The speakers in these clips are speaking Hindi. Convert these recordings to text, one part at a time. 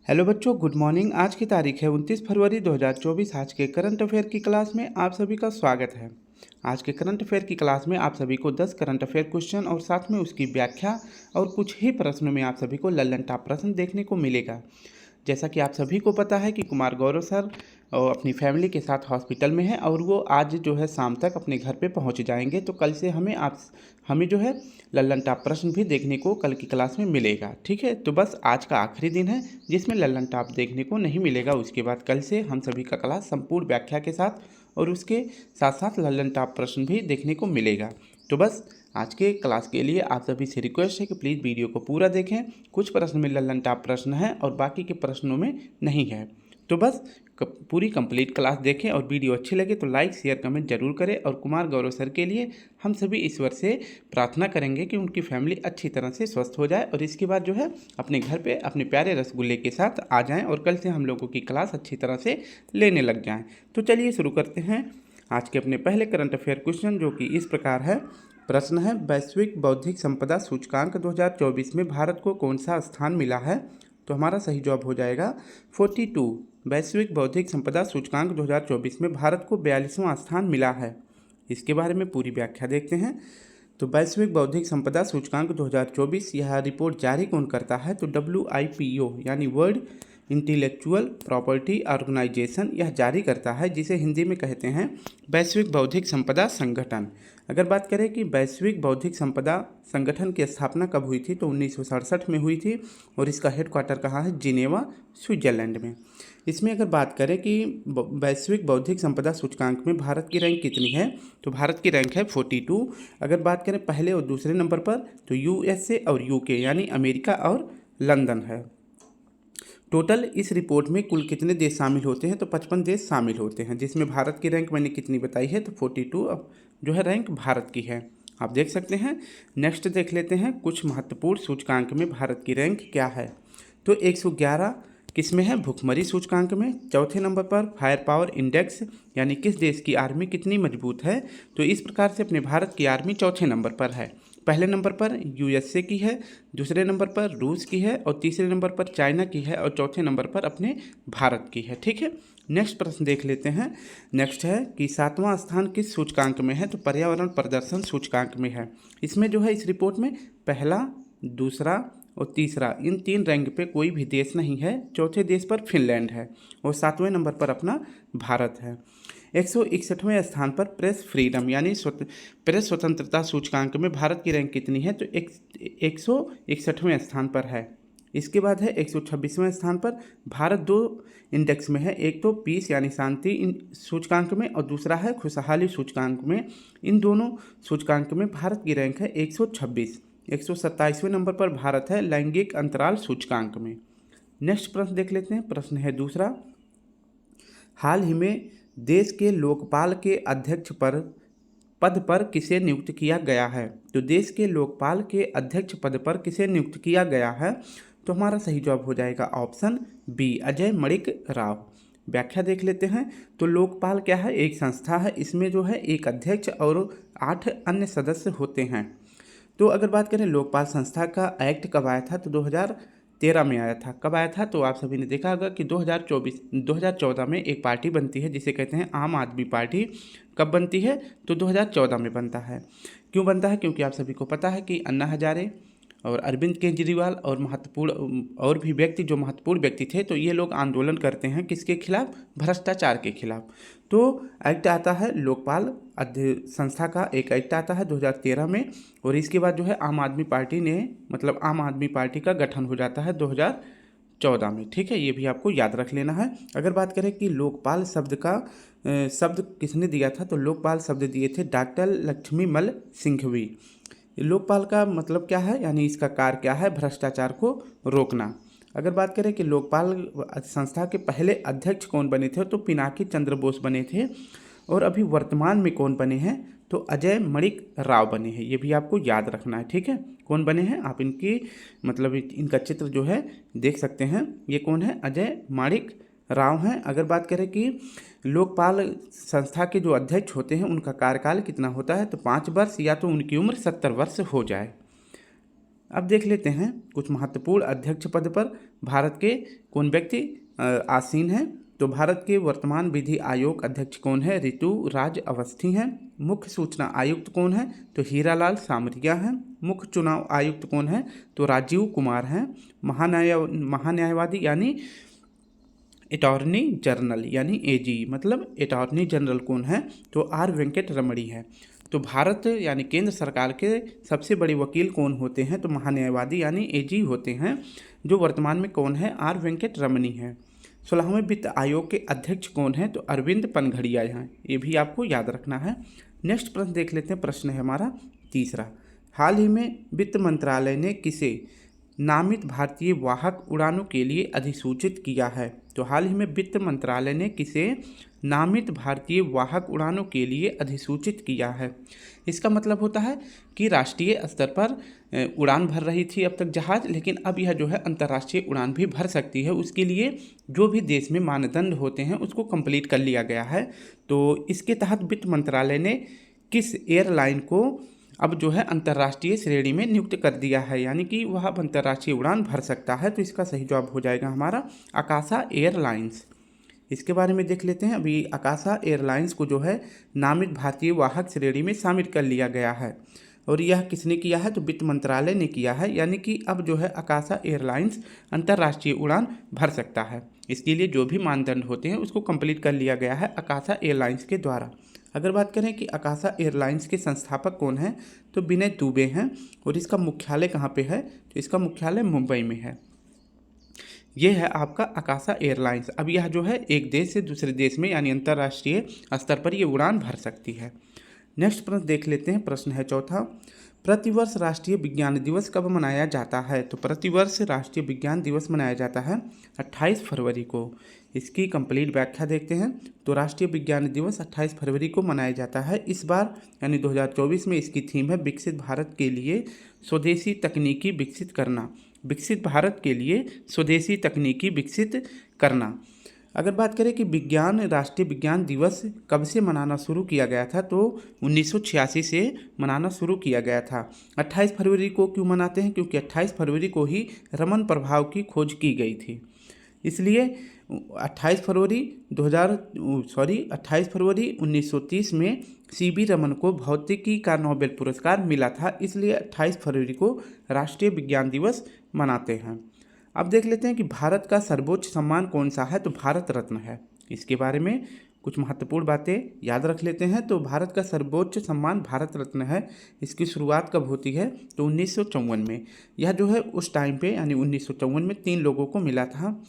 हेलो बच्चों, गुड मॉर्निंग। आज की तारीख है 29 फरवरी 2024। आज के करंट अफेयर की क्लास में आप सभी का स्वागत है। आज के करंट अफेयर की क्लास में आप सभी को 10 करंट अफेयर क्वेश्चन और साथ में उसकी व्याख्या और कुछ ही प्रश्नों में आप सभी को लल्लन टॉप प्रश्न देखने को मिलेगा। जैसा कि आप सभी को पता है कि कुमार गौरव सर अपनी फैमिली के साथ हॉस्पिटल में है और वो आज जो है शाम तक अपने घर पे पहुंच जाएंगे। तो कल से हमें जो है लल्लन टॉप प्रश्न भी देखने को कल की क्लास में मिलेगा। ठीक है, तो बस आज का आखिरी दिन है जिसमें लल्लन टॉप देखने को नहीं मिलेगा। उसके बाद कल से हम सभी का क्लास संपूर्ण व्याख्या के साथ और उसके साथ साथ लल्लन टॉप प्रश्न भी देखने को मिलेगा। तो बस आज के क्लास के लिए आप सभी से रिक्वेस्ट है कि प्लीज़ वीडियो को पूरा देखें। कुछ प्रश्न में लल्लन टॉप प्रश्न है और बाकी के प्रश्नों में नहीं है। तो बस पूरी कंप्लीट क्लास देखें और वीडियो अच्छी लगे तो लाइक शेयर कमेंट जरूर करें। और कुमार गौरव सर के लिए हम सभी ईश्वर से प्रार्थना करेंगे कि उनकी फैमिली अच्छी तरह से स्वस्थ हो जाए और इसके बाद जो है अपने घर पे अपने प्यारे रसगुल्ले के साथ आ जाएं और कल से हम लोगों की क्लास अच्छी तरह से लेने लग जाएं। तो चलिए शुरू करते हैं आज के अपने पहले करंट अफेयर क्वेश्चन, जो कि इस प्रकार है। प्रश्न है, वैश्विक बौद्धिक संपदा सूचकांक 2024 में भारत को कौन सा स्थान मिला है? तो हमारा सही जवाब हो जाएगा 42। वैश्विक बौद्धिक संपदा सूचकांक 2024 में भारत को 42वां स्थान मिला है। इसके बारे में पूरी व्याख्या देखते हैं। तो वैश्विक बौद्धिक संपदा सूचकांक 2024 यह रिपोर्ट जारी कौन करता है? तो WIPO यानी वर्ल्ड इंटेलेक्चुअल प्रॉपर्टी ऑर्गेनाइजेशन यह जारी करता है, जिसे हिंदी में कहते हैं वैश्विक बौद्धिक संपदा संगठन। अगर बात करें कि वैश्विक बौद्धिक संपदा संगठन की स्थापना कब हुई थी, तो 1967 में हुई थी और इसका हेडक्वार्टर कहाँ है? जिनेवा, स्विट्जरलैंड में। इसमें अगर बात करें कि वैश्विक बौद्धिक संपदा सूचकांक में भारत की रैंक कितनी है, तो भारत की रैंक है 42। अगर बात करें पहले और दूसरे नंबर पर, तो USA और UK यानी अमेरिका और लंदन है। टोटल इस रिपोर्ट में कुल कितने देश शामिल होते हैं? तो 55 देश शामिल होते हैं, जिसमें भारत की रैंक मैंने कितनी बताई है? तो 42 जो है रैंक भारत की है, आप देख सकते हैं। नेक्स्ट देख लेते हैं कुछ महत्वपूर्ण सूचकांक में भारत की रैंक क्या है। तो 111 किस में है? भुखमरी सूचकांक में। चौथे नंबर पर फायर पावर इंडेक्स यानी किस देश की आर्मी कितनी मजबूत है? तो इस प्रकार से अपने भारत की आर्मी चौथे नंबर पर है। पहले नंबर पर USA की है, दूसरे नंबर पर रूस की है और तीसरे नंबर पर चाइना की है और चौथे नंबर पर अपने भारत की है। ठीक है, नेक्स्ट प्रश्न देख लेते हैं। नेक्स्ट है कि 7वां स्थान किस सूचकांक में है? तो पर्यावरण प्रदर्शन सूचकांक में है। इसमें जो है इस रिपोर्ट में पहला, दूसरा और तीसरा इन 3 रैंक पे कोई भी देश नहीं है। चौथे देश पर फिनलैंड है और 7वें नंबर पर अपना भारत है। 161वें स्थान पर प्रेस फ्रीडम यानी प्रेस स्वतंत्रता सूचकांक में भारत की रैंक कितनी है? तो 161वें स्थान पर है। इसके बाद है 126वें स्थान पर भारत 2 इंडेक्स में है। एक तो पीस यानी शांति सूचकांक में और दूसरा है खुशहाली सूचकांक में। इन दोनों सूचकांक में भारत की रैंक है 126। 127वें नंबर पर भारत है लैंगिक अंतराल सूचकांक में। नेक्स्ट प्रश्न देख लेते हैं। प्रश्न है दूसरा, हाल ही में देश के लोकपाल के अध्यक्ष पद पर किसे नियुक्त किया गया है? तो देश के लोकपाल के अध्यक्ष पद पर किसे नियुक्त किया गया है? तो हमारा सही जवाब हो जाएगा ऑप्शन बी, अजय मणिक राव। व्याख्या देख लेते हैं। तो लोकपाल क्या है? एक संस्था है, इसमें जो है एक अध्यक्ष और 8 अन्य सदस्य होते हैं। तो अगर बात करें लोकपाल संस्था का एक्ट कब आया था, तो 2013 में आया था। कब आया था? तो आप सभी ने देखा होगा कि 2014 में एक पार्टी बनती है जिसे कहते हैं आम आदमी पार्टी। कब बनती है? तो 2014 में बनता है। क्यों बनता है? क्योंकि आप सभी को पता है कि अन्ना हजारे और अरविंद केजरीवाल और और भी व्यक्ति जो महत्वपूर्ण व्यक्ति थे, तो ये लोग आंदोलन करते हैं किसके खिलाफ? भ्रष्टाचार के खिलाफ। तो एक्ट आता है लोकपाल संस्था का, एक एक्ट आता है 2013 में और इसके बाद जो है आम आदमी पार्टी का गठन हो जाता है 2014 में। ठीक है, ये भी आपको याद रख लेना है। अगर बात करें कि लोकपाल शब्द किसने दिया था, तो लोकपाल शब्द दिए थे डॉक्टर लक्ष्मीमल सिंघवी। लोकपाल का मतलब क्या है, यानी इसका कार्य क्या है? भ्रष्टाचार को रोकना। अगर बात करें कि लोकपाल संस्था के पहले अध्यक्ष कौन बने थे, तो पिनाकी चंद्र बोस बने थे और अभी वर्तमान में कौन बने हैं? तो अजय मणिक राव बने हैं। ये भी आपको याद रखना है। ठीक है, कौन बने हैं? आप इनका चित्र जो है देख सकते हैं। ये कौन है? अजय मणिक राव हैं। अगर बात करें कि लोकपाल संस्था के जो अध्यक्ष होते हैं उनका कार्यकाल कितना होता है, तो 5 वर्ष या तो उनकी उम्र 70 वर्ष हो जाए। अब देख लेते हैं कुछ महत्वपूर्ण अध्यक्ष पद पर भारत के कौन व्यक्ति आसीन हैं। तो भारत के वर्तमान विधि आयोग अध्यक्ष कौन है? ऋतु राज अवस्थी हैं। मुख्य सूचना आयुक्त कौन है? तो हीरालाल सामरिया हैं। मुख्य चुनाव आयुक्त कौन है? तो राजीव कुमार हैं। महान्यायवादी यानी अटॉर्नी जनरल यानी एजी मतलब अटॉर्नी जनरल कौन है? तो आर वेंकट रमणी है। तो भारत यानी केंद्र सरकार के सबसे बड़े वकील कौन होते हैं? तो महान्यायवादी यानी एजी होते हैं, जो वर्तमान में कौन है? आर वेंकट रमणी है। 16वें वित्त आयोग के अध्यक्ष कौन है? तो अरविंद पनघड़िया हैं। ये भी आपको याद रखना है। नेक्स्ट प्रश्न देख लेते हैं। प्रश्न है हमारा तीसरा। हाल ही में वित्त मंत्रालय ने किसे नामित भारतीय वाहक उड़ानों के लिए अधिसूचित किया है? तो हाल ही में वित्त मंत्रालय ने किसे नामित भारतीय वाहक उड़ानों के लिए अधिसूचित किया है? इसका मतलब होता है कि राष्ट्रीय स्तर पर उड़ान भर रही थी अब तक जहाज, लेकिन अब यह जो है अंतर्राष्ट्रीय उड़ान भी भर सकती है। उसके लिए जो भी देश में मानदंड होते हैं उसको कंप्लीट कर लिया गया है। तो इसके तहत वित्त मंत्रालय ने किस एयरलाइन को अब जो है अंतर्राष्ट्रीय श्रेणी में नियुक्त कर दिया है, यानी कि वह अब अंतर्राष्ट्रीय उड़ान भर सकता है। तो इसका सही जवाब हो जाएगा हमारा आकाशा एयरलाइंस। इसके बारे में देख लेते हैं। अभी आकाशा एयरलाइंस को जो है नामित भारतीय वाहक श्रेणी में शामिल कर लिया गया है। और यह किसने किया है? तो वित्त मंत्रालय ने किया है, यानी कि अब जो है आकाशा एयरलाइंस अंतर्राष्ट्रीय उड़ान भर सकता है। इसके लिए जो भी मानदंड होते हैं उसको कंप्लीट कर लिया गया है आकाशा एयरलाइंस के द्वारा। अगर बात करें कि आकाशा एयरलाइंस के संस्थापक कौन हैं, तो विनय दुबे हैं। और इसका मुख्यालय कहाँ पे है? तो इसका मुख्यालय मुंबई में है। ये है आपका आकाशा एयरलाइंस। अब यह जो है एक देश से दूसरे देश में यानी अंतर्राष्ट्रीय स्तर पर ये उड़ान भर सकती है। नेक्स्ट प्रश्न देख लेते हैं। प्रश्न है चौथा। प्रतिवर्ष राष्ट्रीय विज्ञान दिवस कब मनाया जाता है? तो प्रतिवर्ष राष्ट्रीय विज्ञान दिवस मनाया जाता है 28 फरवरी को। इसकी कंप्लीट व्याख्या देखते हैं। तो राष्ट्रीय विज्ञान दिवस 28 फरवरी को मनाया जाता है। इस बार यानी 2024 में इसकी थीम है विकसित भारत के लिए स्वदेशी तकनीकी विकसित करना। विकसित भारत के लिए स्वदेशी तकनीकी विकसित करना। अगर बात करें कि राष्ट्रीय विज्ञान दिवस कब से मनाना शुरू किया गया था, तो 1986 से मनाना शुरू किया गया था। 28 फरवरी को क्यों मनाते हैं? क्योंकि 28 फरवरी को ही रमन प्रभाव की खोज की गई थी। इसलिए 28 फरवरी 1930 में सीवी रमन को भौतिकी का नोबेल पुरस्कार मिला था। इसलिए 28 फरवरी को राष्ट्रीय विज्ञान दिवस मनाते हैं। अब देख लेते हैं कि भारत का सर्वोच्च सम्मान कौन सा है? तो भारत रत्न है। इसके बारे में कुछ महत्वपूर्ण बातें याद रख लेते हैं। तो भारत का सर्वोच्च सम्मान भारत रत्न है। इसकी शुरुआत कब होती है? तो 1954 में। यह जो है उस टाइम पे यानी 1954 में 3 लोगों को मिला था।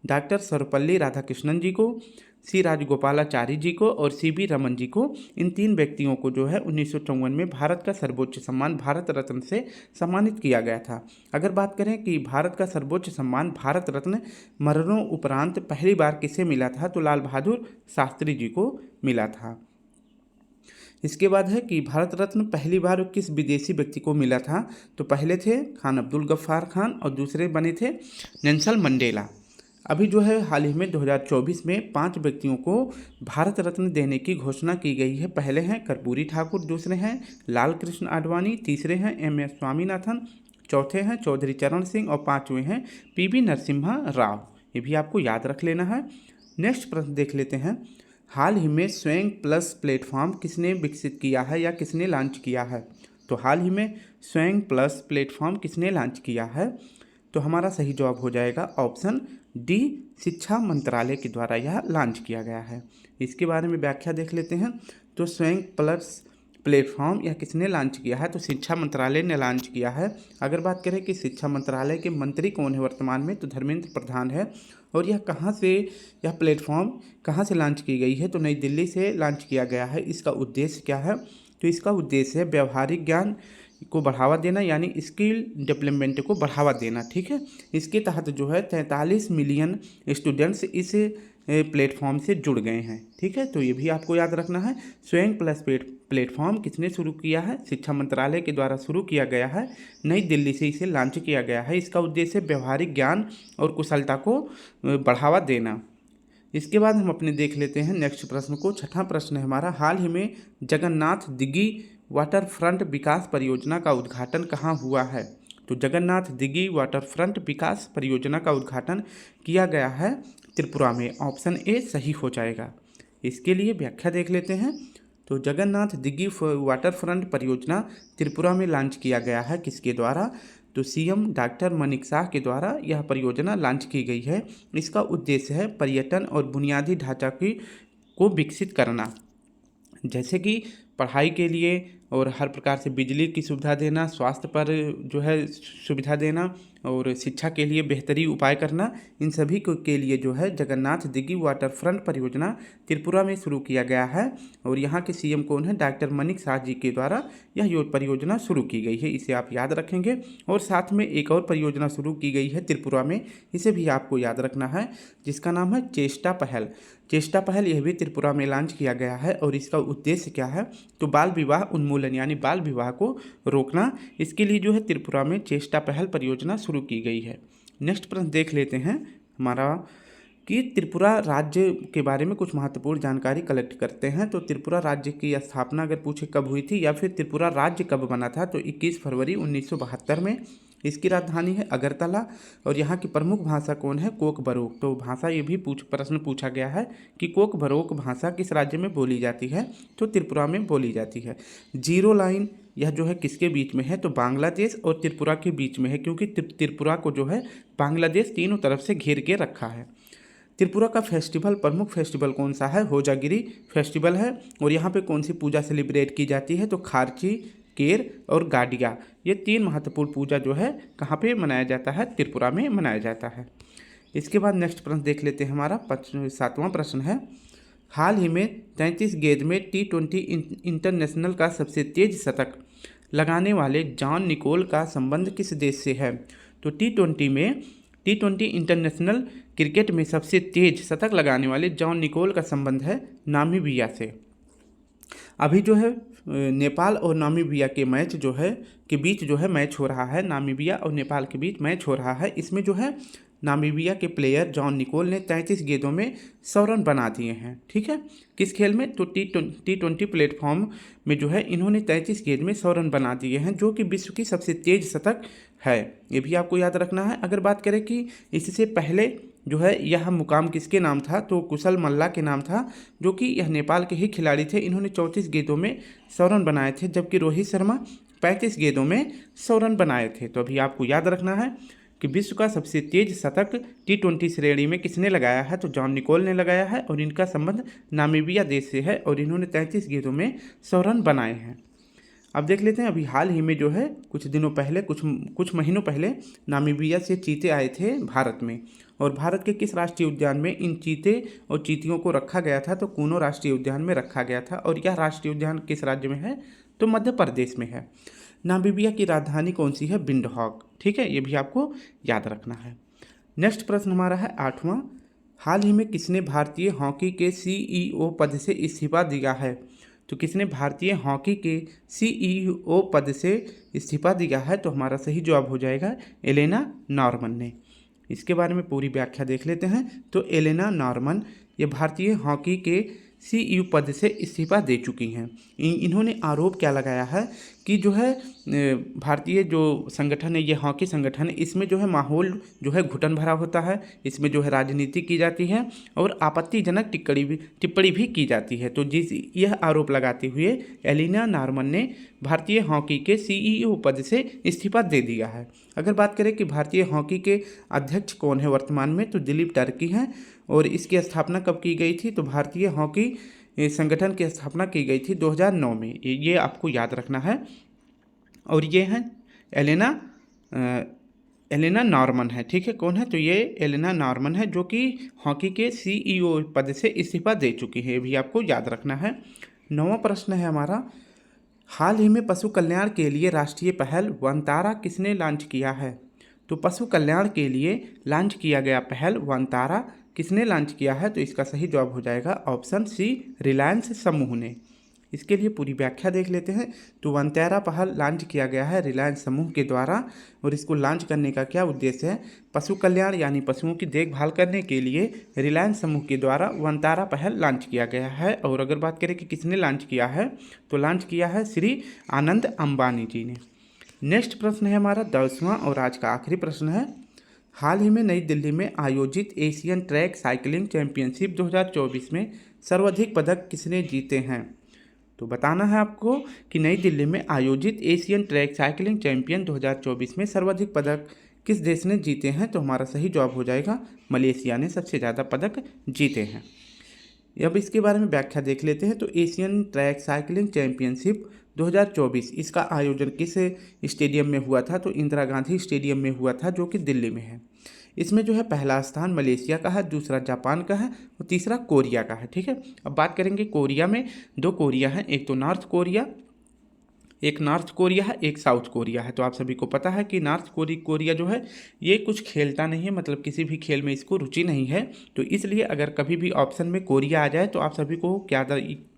डॉक्टर सर्वपल्ली राधाकृष्णन जी को, सी राजगोपालाचारी जी को और सीवी रमन जी को। इन 3 व्यक्तियों को जो है 1954 में भारत का सर्वोच्च सम्मान भारत रत्न से सम्मानित किया गया था। अगर बात करें कि भारत का सर्वोच्च सम्मान भारत रत्न मरणों उपरांत पहली बार किसे मिला था, तो लाल बहादुर शास्त्री जी को मिला था। इसके बाद है कि भारत रत्न पहली बार किस विदेशी व्यक्ति को मिला था, तो पहले थे खान अब्दुल गफ्फार खान और दूसरे बने थे नेल्सन मंडेला। अभी जो है हाल ही में 2024 में 5 व्यक्तियों को भारत रत्न देने की घोषणा की गई है। पहले हैं कर्पूरी ठाकुर, दूसरे हैं लाल कृष्ण आडवाणी, तीसरे हैं एम.एस. स्वामीनाथन, चौथे हैं चौधरी चरण सिंह और 5वें हैं पी.वी. नरसिम्हा राव। ये भी आपको याद रख लेना है। नेक्स्ट प्रश्न देख लेते हैं। हाल ही में स्वयं प्लस प्लेटफॉर्म किसने विकसित किया है या किसने लॉन्च किया है? तो हाल ही में स्वयं प्लस प्लेटफॉर्म किसने लॉन्च किया है? तो हमारा सही जवाब हो जाएगा ऑप्शन डी, शिक्षा मंत्रालय के द्वारा यह लॉन्च किया गया है। इसके बारे में व्याख्या देख लेते हैं। तो स्वयं प्लस प्लेटफॉर्म यह किसने लॉन्च किया है? तो शिक्षा मंत्रालय ने लॉन्च किया है। अगर बात करें कि शिक्षा मंत्रालय के मंत्री कौन है वर्तमान में, तो धर्मेंद्र प्रधान है। और यह यह प्लेटफॉर्म कहाँ से लॉन्च की गई है? तो नई दिल्ली से लॉन्च किया गया है। इसका उद्देश्य क्या है? तो इसका उद्देश्य है व्यावहारिक ज्ञान को बढ़ावा देना, यानी स्किल डेवलपमेंट को बढ़ावा देना। ठीक है। इसके तहत जो है 43 मिलियन स्टूडेंट्स इस प्लेटफॉर्म से जुड़ गए हैं। ठीक है, तो ये भी आपको याद रखना है। स्वयं प्लस प्लेटफॉर्म किसने शुरू किया है? शिक्षा मंत्रालय के द्वारा शुरू किया गया है। नई दिल्ली से इसे लॉन्च किया गया है। इसका उद्देश्य व्यवहारिक ज्ञान और कुशलता को बढ़ावा देना। इसके बाद हम अपने देख लेते हैं नेक्स्ट प्रश्न को। छठा प्रश्न है हमारा। हाल ही में जगन्नाथ दिघी वाटर फ्रंट विकास परियोजना का उद्घाटन कहाँ हुआ है? तो जगन्नाथ दिघी वाटरफ्रंट विकास परियोजना का उद्घाटन किया गया है त्रिपुरा में। ऑप्शन ए सही हो जाएगा। इसके लिए व्याख्या देख लेते हैं। तो जगन्नाथ दिघी वाटरफ्रंट परियोजना त्रिपुरा में लॉन्च किया गया है। किसके द्वारा? तो सीएम डॉक्टर मानिक साह के द्वारा यह परियोजना लॉन्च की गई है। इसका उद्देश्य है पर्यटन और बुनियादी ढांचा को विकसित करना, जैसे कि पढ़ाई के लिए और हर प्रकार से बिजली की सुविधा देना, स्वास्थ्य पर जो है सुविधा देना और शिक्षा के लिए बेहतरी उपाय करना। इन सभी के लिए जो है जगन्नाथ दिघी वाटरफ्रंट परियोजना त्रिपुरा में शुरू किया गया है। और यहाँ के सीएम कौन है? डॉक्टर मानिक साह जी के द्वारा यह परियोजना शुरू की गई है। इसे आप याद रखेंगे। और साथ में एक और परियोजना शुरू की गई है त्रिपुरा में, इसे भी आपको याद रखना है, जिसका नाम है चेष्टा पहल। चेष्टा पहल यह भी त्रिपुरा में लॉन्च किया गया है। और इसका उद्देश्य क्या है? तो बाल विवाह उन्मूलन यानी बाल विवाह को रोकना। इसके लिए जो है त्रिपुरा में चेष्टा पहल परियोजना शुरू की गई है। नेक्स्ट प्रश्न देख लेते हैं हमारा कि त्रिपुरा राज्य के बारे में कुछ महत्वपूर्ण जानकारी कलेक्ट करते हैं। तो त्रिपुरा राज्य की स्थापना अगर पूछे कब हुई थी या फिर त्रिपुरा राज्य कब बना था, तो 21 फरवरी 1972 में। इसकी राजधानी है अगरतला। और यहाँ की प्रमुख भाषा कौन है? कोकबरोक। तो भाषा ये भी प्रश्न पूछा गया है कि कोकबरोक भाषा किस राज्य में बोली जाती है? तो त्रिपुरा में बोली जाती है। जीरो लाइन यह जो है किसके बीच में है? तो बांग्लादेश और त्रिपुरा के बीच में है, क्योंकि त्रिपुरा को जो है बांग्लादेश तीनों तरफ से घेर के रखा है। त्रिपुरा का फेस्टिवल, प्रमुख फेस्टिवल कौन सा है? होजागिरी फेस्टिवल है। और यहाँ पे कौन सी पूजा सेलिब्रेट की जाती है? तो खारची, केर और गाडिया, ये 3 महत्वपूर्ण पूजा जो है कहाँ पे मनाया जाता है? त्रिपुरा में मनाया जाता है। इसके बाद नेक्स्ट प्रश्न देख लेते हैं। हमारा 7वां प्रश्न है, हाल ही में 33 गेंद में T20 इंटरनेशनल का सबसे तेज शतक लगाने वाले जॉन निकोल का संबंध किस देश से है? तो T20 इंटरनेशनल क्रिकेट में सबसे तेज शतक लगाने वाले जॉन निकोल का संबंध है नामीबिया से। अभी जो है नेपाल और नामीबिया के मैच जो है के बीच जो है मैच हो रहा है। नामीबिया और नेपाल के बीच मैच हो रहा है। इसमें जो है नामीबिया के प्लेयर जॉन निकोल ने 33 गेंदों में 100 रन बना दिए हैं। ठीक है, किस खेल में? तो T20 प्लेटफॉर्म में जो है इन्होंने 33 गेंद में 100 रन बना दिए हैं, जो कि विश्व की सबसे तेज शतक है। ये भी आपको याद रखना है। अगर बात करें कि इससे पहले जो है यह मुकाम किसके नाम था, तो कुशल मल्ला के नाम था, जो कि यह नेपाल के ही खिलाड़ी थे। इन्होंने 34 गेंदों में 100 रन बनाए थे, जबकि रोहित शर्मा 35 गेंदों में 100 रन बनाए थे। तो अभी आपको याद रखना है कि विश्व का सबसे तेज शतक T20 श्रेणी में किसने लगाया है? तो जॉन निकोल ने लगाया है। और इनका संबंध नामीबिया देश से है और इन्होंने 33 गेंदों में 100 रन बनाए हैं। अब देख लेते हैं, अभी हाल ही में जो है कुछ दिनों पहले, कुछ महीनों पहले नामीबिया से चीते आए थे भारत में। और भारत के किस राष्ट्रीय उद्यान में इन चीते और चीतियों को रखा गया था? तो कूनो राष्ट्रीय उद्यान में रखा गया था। और यह राष्ट्रीय उद्यान किस राज्य में है? तो मध्य प्रदेश में है। नामीबिया की राजधानी कौन सी है? विंडहॉक। ठीक है, ये भी आपको याद रखना है। नेक्स्ट प्रश्न हमारा है 8वां, हाल ही में किसने भारतीय हॉकी के CEO पद से इस्तीफा दिया है? तो किसने भारतीय हॉकी के CEO पद से इस्तीफा दिया है? तो हमारा सही जवाब हो जाएगा एलेना नॉर्मन ने। इसके बारे में पूरी व्याख्या देख लेते हैं। तो एलेना नॉर्मन ये भारतीय हॉकी के CEO पद से इस्तीफा दे चुकी हैं। इन्होंने आरोप क्या लगाया है कि जो है भारतीय जो संगठन है, ये हॉकी संगठन है, इसमें जो है माहौल जो है घुटन भरा होता है, इसमें जो है राजनीति की जाती है और आपत्तिजनक टिप्पणी भी की जाती है। तो यह आरोप लगाते हुए एलेना नॉर्मन ने भारतीय हॉकी के CEO पद से इस्तीफा दे दिया है। अगर बात करें कि भारतीय हॉकी के अध्यक्ष कौन है वर्तमान में, तो दिलीप टर्की हैं। और इसकी स्थापना कब की गई थी? तो भारतीय हॉकी संगठन की स्थापना की गई थी 2009 में। ये आपको याद रखना है। और ये हैं एलेना नॉर्मन है। ठीक है, कौन है? तो ये एलेना नॉर्मन है, जो कि हॉकी के CEO पद से इस्तीफा दे चुकी है। ये भी आपको याद रखना है। 9वां प्रश्न है हमारा, हाल ही में पशु कल्याण के लिए राष्ट्रीय पहल वनतारा किसने लॉन्च किया है? तो पशु कल्याण के लिए लॉन्च किया गया पहल वनतारा किसने लॉन्च किया है? तो इसका सही जवाब हो जाएगा ऑप्शन सी, रिलायंस समूह ने। इसके लिए पूरी व्याख्या देख लेते हैं। तो वनतारा पहल लॉन्च किया गया है रिलायंस समूह के द्वारा। और इसको लॉन्च करने का क्या उद्देश्य है? पशु कल्याण यानी पशुओं की देखभाल करने के लिए रिलायंस समूह के द्वारा वनतारा पहल लॉन्च किया गया है। और अगर बात करें कि किसने लॉन्च किया है, तो लॉन्च किया है श्री आनंद अंबानी जी ने। नेक्स्ट प्रश्न है हमारा 10वां और आज का आखिरी प्रश्न है, हाल ही में नई दिल्ली में आयोजित एशियन ट्रैक साइकिलिंग चैंपियनशिप 2024 में सर्वाधिक पदक किसने जीते हैं। तो बताना है आपको कि नई दिल्ली में आयोजित एशियन ट्रैक साइकिलिंग चैंपियन 2024 में सर्वाधिक पदक किस देश ने जीते हैं। तो हमारा सही जवाब हो जाएगा मलेशिया ने सबसे ज़्यादा पदक जीते हैं। अब इसके बारे में व्याख्या देख लेते हैं। तो एशियन ट्रैक साइकिलिंग चैंपियनशिप 2024 इसका आयोजन किस स्टेडियम में हुआ था। तो इंदिरा गांधी स्टेडियम में हुआ था, जो कि दिल्ली में है। इसमें जो है पहला स्थान मलेशिया का है, दूसरा जापान का है और तीसरा कोरिया का है। ठीक है, अब बात करेंगे कोरिया में। दो कोरिया हैं, एक तो नॉर्थ कोरिया है, एक साउथ कोरिया है। तो आप सभी को पता है कि नॉर्थ कोरिया जो है ये कुछ खेलता नहीं है, मतलब किसी भी खेल में इसको रुचि नहीं है। तो इसलिए अगर कभी भी ऑप्शन में कोरिया आ जाए तो आप सभी को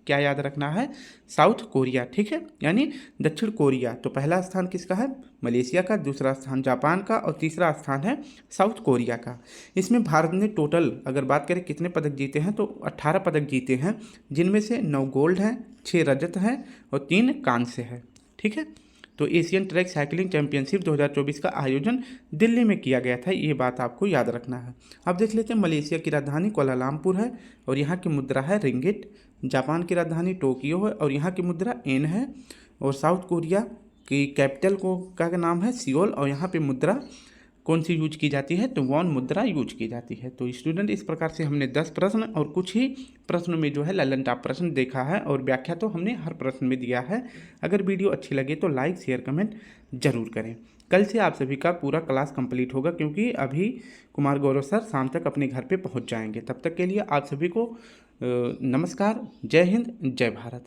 क्या याद रखना है, साउथ कोरिया। ठीक है, यानी दक्षिण कोरिया। तो पहला स्थान किसका है, मलेशिया का, दूसरा स्थान जापान का और तीसरा स्थान है साउथ कोरिया का। इसमें भारत ने टोटल अगर बात करें कितने पदक जीते हैं तो 18 पदक जीते हैं, जिनमें से 9 गोल्ड हैं, 6 रजत हैं और 3 कांस्य है। ठीक है, तो एशियन ट्रैक साइकिलिंग चैंपियनशिप 2024 का आयोजन दिल्ली में किया गया था, ये बात आपको याद रखना है। अब देख लेते हैं, मलेशिया की राजधानी कुआलालंपुर है और यहाँ की मुद्रा है रिंगिट। जापान की राजधानी टोक्यो है और यहाँ की मुद्रा येन है। और साउथ कोरिया की कैपिटल का नाम है सियोल और यहाँ पे मुद्रा कौन सी यूज की जाती है, तो वॉन मुद्रा यूज की जाती है। तो स्टूडेंट इस प्रकार से हमने 10 प्रश्न और कुछ ही प्रश्नों में जो है ललन टॉप प्रश्न देखा है और व्याख्या तो हमने हर प्रश्न में दिया है। अगर वीडियो अच्छी लगे तो लाइक शेयर कमेंट जरूर करें। कल से आप सभी का पूरा क्लास कंप्लीट होगा, क्योंकि अभी कुमार गौरव सर शाम तक अपने घर पे पहुंच जाएंगे। तब तक के लिए आप सभी को नमस्कार, जय हिंद, जय भारत।